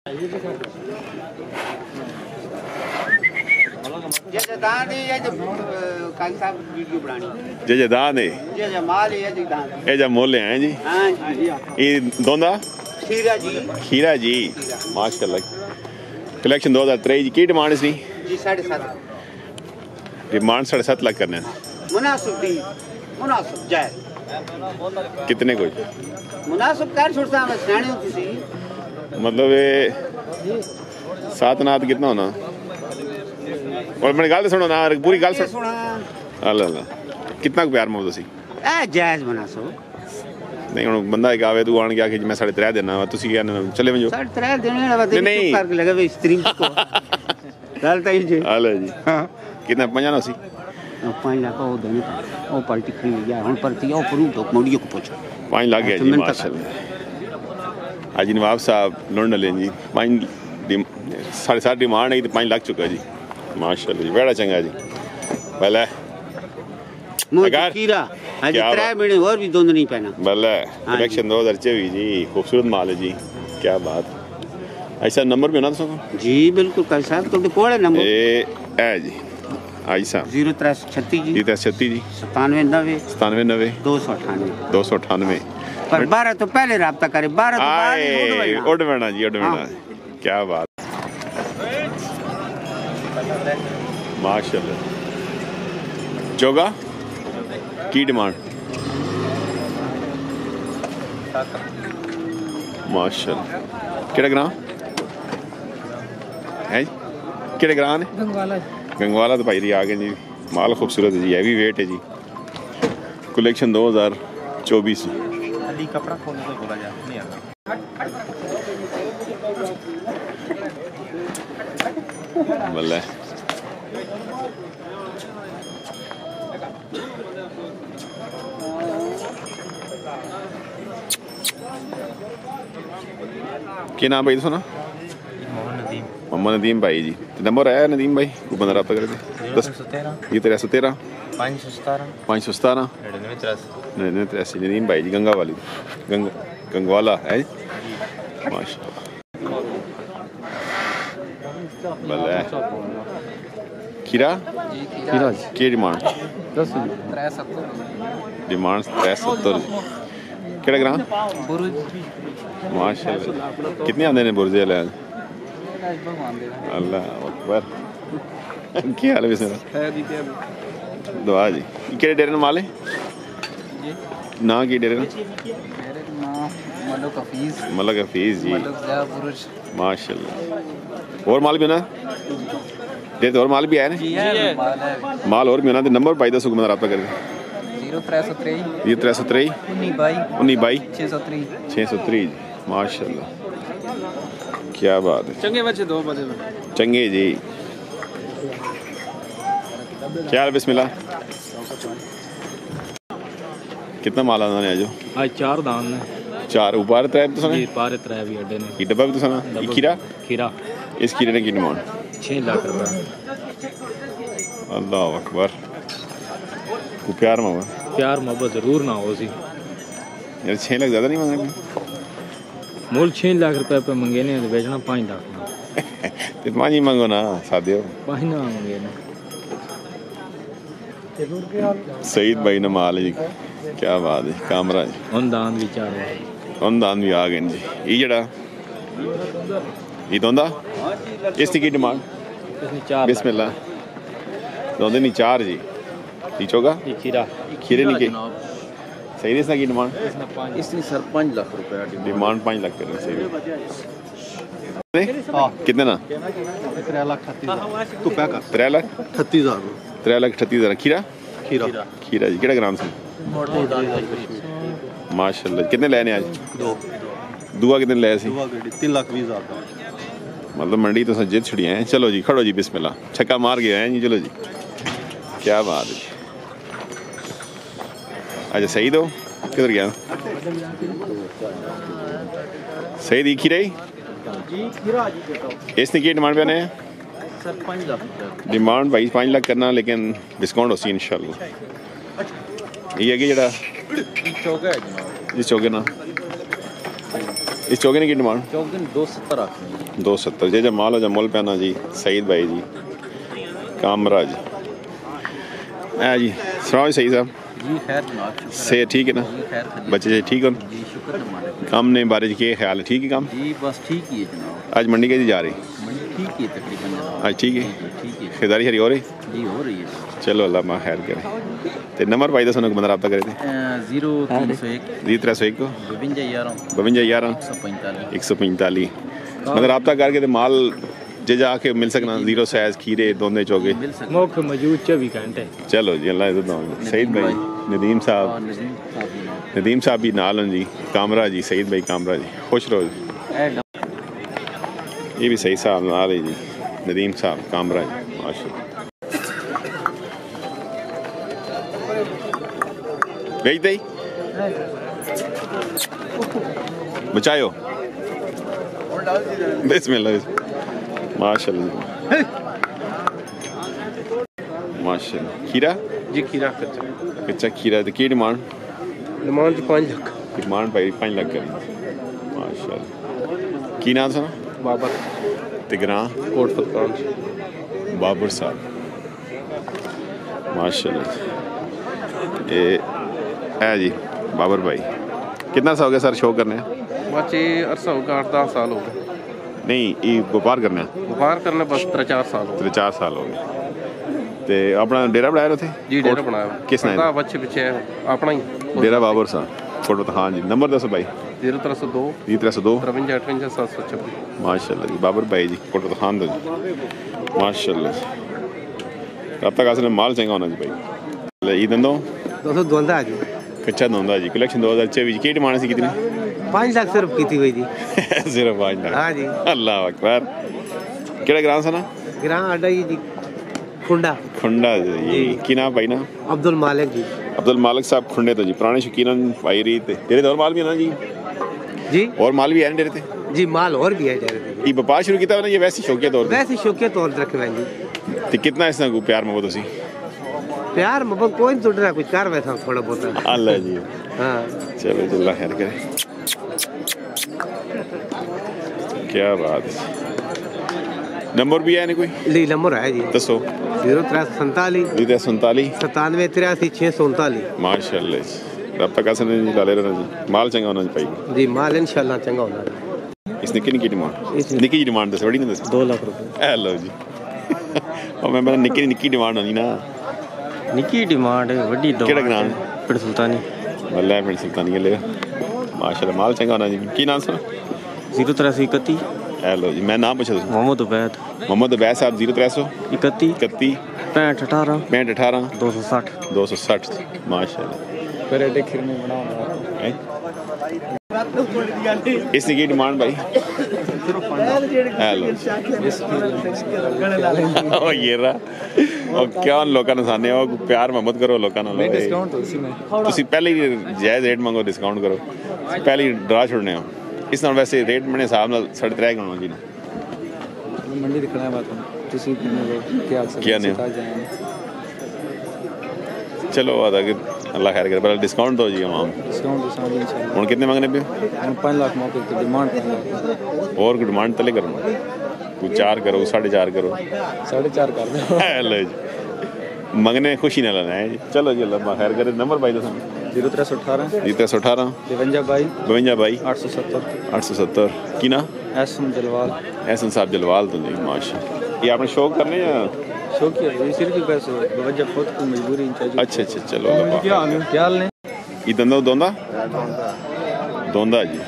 जे दान है ये जा मोले हैं जी। ये दोंदा खीरा जी माशाल्लाह। कलेक्शन 2023 की डिमांड इसकी जी 7.5 डिमांड 7.5 लाख करने मुनासिब जायज कितने कोई मुनासिब कर छोड़ता मैं सियाणी होती सी मतलब ये 7 नात कितना होना और मैंने गल सुनो ना पूरी गल सुन अल्लाह अल्लाह कितना प्यार मोहब्बत सी ए जायज मुनासिब नहीं हुन बंदा एक आवे तू आन के आके मैं 3.5 देना तुसी कहना चले वजो 3.5 देने वाला चुप करके लगे वे स्ट्रीम को गलत है जी अल्लाह जी हां कितना 50 सी 5 लाख वो देने वो पलटी खड़ी गया हुन परती ओ परू तो मोड़ियो को पूछो 5 लाख गया जी माशाल्लाह। आज नवाब साहब लौंड लें जी 7.5 डिमांड है तो 5 लाख चुका जी माशाल्लाह जी बड़ा चंगा जी भला अगर कीरा आज 3 महीने और भी दोंद नहीं पहना भला कलेक्शन 2024 जी खूबसूरत माल है जी क्या बात ऐसा नंबर भी होना तो जी बिल्कुल कई साहब तो कोड़े नंबर ए जी आई साहब 0336 जी 0336 जी 9790 298 पर 12 तो पहले राब्ता करे 12 तो बाद उड़ वेना जी उड़ वेना क्या बात माशाल्लाह। जोगा की डिमांड माशाल्लाह केड़ा ग्रां है केड़े ग्रां ने गंगवाला तो भाई री आ गए जी माल खूबसूरत है जी हैवी वेट है जी कलेक्शन 2024 अली कपड़ा खोलने को बोला जा नहीं आता बल्ले क्या नाम भाई सुना मोहम्मद नदीम भाई जी नंबर आया नदीम भाई को बंदा रब्ता करके 313 517 9983 नदीम भाई जी गंगा वाली गंगवाला है माशाल्लाह खीरा की डिमांड 370 केड़ा ग्रां माशाल्लाह कितने आंदे ने बुर्जे ले अल्लाह अकबर क्या हाल है बिस्मिल्लाह दुआ जी केड़े डेरे माल है ना की डेरे मलक हफीज जी माशाल्लाह और माल भी ना दे और माल भी आया ना माल और भी ना नंबर पाई दसो मैं रब्ता करके 0323 603 माशाल्लाह क्या बात है चंगे बच्चे 2 बजे चंगे जी क्या हाल बिस्मिल्लाह कितना माल आना है आज 4 दान ने 4 ऊपर 3 तो सुना जी पारे 3 भी अड्डे ने की डब्बा भी तो सुना खीरा इस खीरे ने की डिमांड 6 लाख रुपए अल्लाह अकबर को प्यार मोहब्बत जरूर ना हो सी यार 6 लाख ज्यादा नहीं मांगेंगे मूल 6 लाख रुपए पे मंगे ने बेचना 5 लाख ते 5 ही मांगो ना सादियो 5 ना मंगे ने सईद भाई ने माल जी क्या बात है कामरा जी दान भी चार दान भी आ गए जी ये जड़ा ये दोंदा इसकी की डिमांड बिस्मिल्लाह दोंदे नहीं 4 जी ये चोगा खीरे नहीं के सही इसना की डिमांड इसने सर 5 लाख रुपए डिमांड 5 लाख कर सही कितने ना 3 लाख 38 तू क्या कर 3 लाख 3,38,000 खीरा जी केड़ा ग्राम से माशाल्लाह कितने लेने आज 2 दुआ कितने ले सी 3,20,000 मतलब मंडी तो जित छड़ी हैं चलो जी खड़ो जी बिस्मिल्लाह छक्का मार गया है जी चलो जी क्या बात है अच्छा सही दो किधर गया सही दिखी रही इसने की डिमांड पे है सर 5 लाख डिमांड भाई 5 लाख करना लेकिन डिस्काउंट होसी इंशाल्लाह ये है कि जड़ा चौका है जनाब जी चौके ना इस चौके की डिमांड? चौके 270 270 जे जब माल हो जा मुल पैना जी। सईद भाई जी कामरा जी। है जी सुनाओ जी। सही साहब जी खैर जनाब से ठीक है ना? बच्चे जी ठीक हो? जी शुक्र है मालिक। काम ने बारे के ख्याल है? ठीक है काम? जी बस ठीक ही है जनाब। आज मंडी कैसी जा रही? मंडी ठीक ही है तकरीबन जनाब। आज ठीक है? ठीक है खरीदारी शरी हो रही? जी हो रही है। चलो अल्लाह माँ खैर करे। तो नंबर भाई दसो बंदा रब्ता करे थे? 0301 0301 को 5211 5211 145 मतलब रब्ता करके तो माल जे जाके मिल सकना। 0 साइज खीरे दोंदे चौके मौके मौजूद 24 घंटे। चलो जी अल्लाह इज्जत दो। सईद भाई नदीम साहब भी नाल हैं जी। कामरा जी सईद भाई कामरा जी खुश रहो जी। ये भी सही साहब नाल है जी। नदीम साहब कामरा जी माशाल्लाह। भेज दे बचायो बिस्मिल्लाह माशाल्लाह माशाल्लाह। खीरा जी खीरा कच्चा खीरा तो की डिमांड? डिमांड 5 लाख। डिमांड भाई 5 लाख कर माशाल्लाह। की नाम था? बाबर तिगरा कोट फतकान बाबर साहब माशाल्लाह। ये है जी बाबर भाई। कितना सा हो गया सर शो करने? बच्चे अरसा हो गया 8-10 साल हो गए। नहीं ये व्यापार करना? व्यापार करने बस 3-4 साल हो गए। 3-4 साल हो गए। ते अपना डेरा बनाया थे? जी डेरा बनाया। किसने? बच्चे पीछे अपना ही डेरा बाबर साहब कोट हाँ जी। नंबर दसो भाई। 0302 0302 53 726 माशाल्लाह जी। बाबर भाई जी कोट खान दो जी माशाल्लाह। अब तक असले माल चंगा होना जी भाई। ये दंदो 200 जी कच्चा दोंदा जी। कलेक्शन 2024 की डिमांड सी कितनी? 5 लाख सिर्फ की थी हुई जी। सिर्फ 5 लाख? हाँ जी। अल्लाह अकबर। केड़ा ग्राम सा ना? ग्राम अड्डा जी खुंडा जी। की नाम भाई ना? अब्दुल मालिक जी। अब्दुल मालिक साहब खुंडे तो जी पुराने शौकीन भाई रही थे। तेरे और माल भी है ना जी? जी और माल भी है डेरे थे? जी माल और भी है डेरे पे। ये व्यापार शुरू किया ना ये वैसे शौकिया तौर पे? वैसे शौकिया तौर पे रखे हुए जी। ते कितना इसना को प्यार मोहब्बत उसी? प्यार मोहब्बत कोई नहीं टूट रहा कुछ कर वैसा थोड़ा बहुत। अल्लाह जी। हाँ चलो अल्लाह खैर करे। क्या बात है। नंबर भी है नहीं कोई? ली नंबर है जी। दसो। 0347 97 97 639 माशाल्लाह। रब तक असने जी डाले रहना जी। माल चंगा होना जी भाई जी। माल इंशाल्लाह चंगा होना। इस निक्की निक्की डिमांड? निक्की जी डिमांड दस बड़ी नहीं दस? 2 लाख रुपए। हेलो जी। और मैं निक्की निक्की डिमांड होनी ना। निकी डिमांड है वड्डी डिमांड। केड़ा ग्राम? पिंड सुल्तानी। वल्लाह पिंड सुल्तानी ले माशाल्लाह माल चंगा होना जी। की नाम सर? 0331 हेलो जी। मैं नाम पूछा मोहम्मद उबैद साहब। 0331 31 31 65 18 65 18 260 260 माशाल्लाह। पर एडे खिरने बनाओ इसने की डिमांड भाई? हेलो ओ ये रहा और क्या लोगों ने साने हो प्यार मोहब्बत करो लोगों नाल। डिस्काउंट तो इसी में तुसी पहले ही जायज़ रेट मंगो डिस्काउंट करो। पहले ही डरा छोड़ने हो इस नाल वैसे रेट मेरे हिसाब नाल 3.5 गणो जी ना। मंडी दिखना है बात तुसी क्या नहीं चलो वादा कि अल्लाह खैर करे। पहले डिस्काउंट दो जी हम डिस्काउंट इंशाल्लाह। हुन कितने मंगने पे? 5 लाख मौके की डिमांड और की डिमांड तले करो कोई 4 करो 4.5 करो 4.5 कर दो। हेलो जी मंगने खुशी ना लेना है जी। चलो जी अल्लाह खैर करे। नंबर भाई दस? 0318 0318 52 870 की ना? एहसन जलवाल। एहसन साहब जलवाल तो नहीं माशाल्लाह। ये आपने शौक करने या शौक है सिर्फ बस वजह खुद की मजबूरी चाहिए। अच्छा चलो क्या हाल है? ये दंदा दोंदा दोंदा जी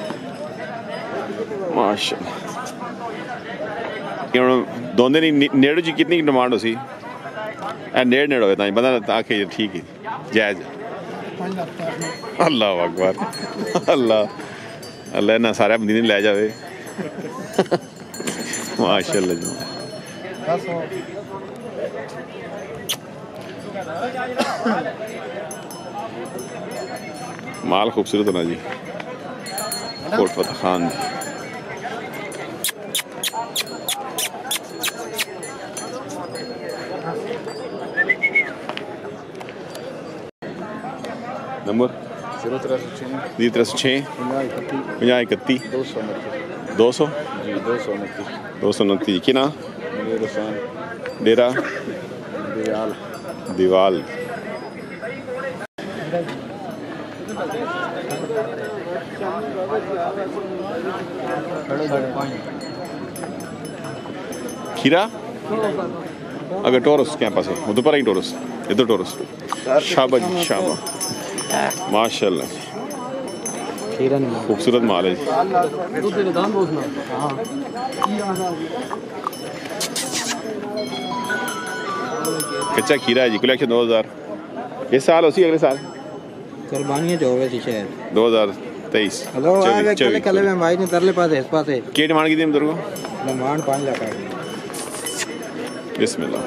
माशाल्लाह। दोंदे नहीं नेड़ो जी कितनी डिमांड हो सी? नेड़ हो बंदा आखे ठीक है जायज़। अल्लाह अकबर। अल्लाह अल्लाह ना सारे मदीने ले जावे माशाल्लाह जी। माल खूबसूरत होना जी। कोट फतह खान जी। नंबर 0306 50 31 200 229 की ना डेरा दीवाल। खीरा अगर टोरस क्या पास है उधर पर ही टोरस इधर टोरस शाबाश जी शाबाश माशाल्लाह खूबसूरत माल है जी। कच्चा खीरा है जी कलेक्शन 2000 इस साल उसी अगले साल कुर्बानियां जो होवे थी शायद 2023 हेलो आवे कल में भाई ने तरले पास है इस पास है के डिमांड की थी हम तेरे को डिमांड 5 लाख है बिस्मिल्लाह।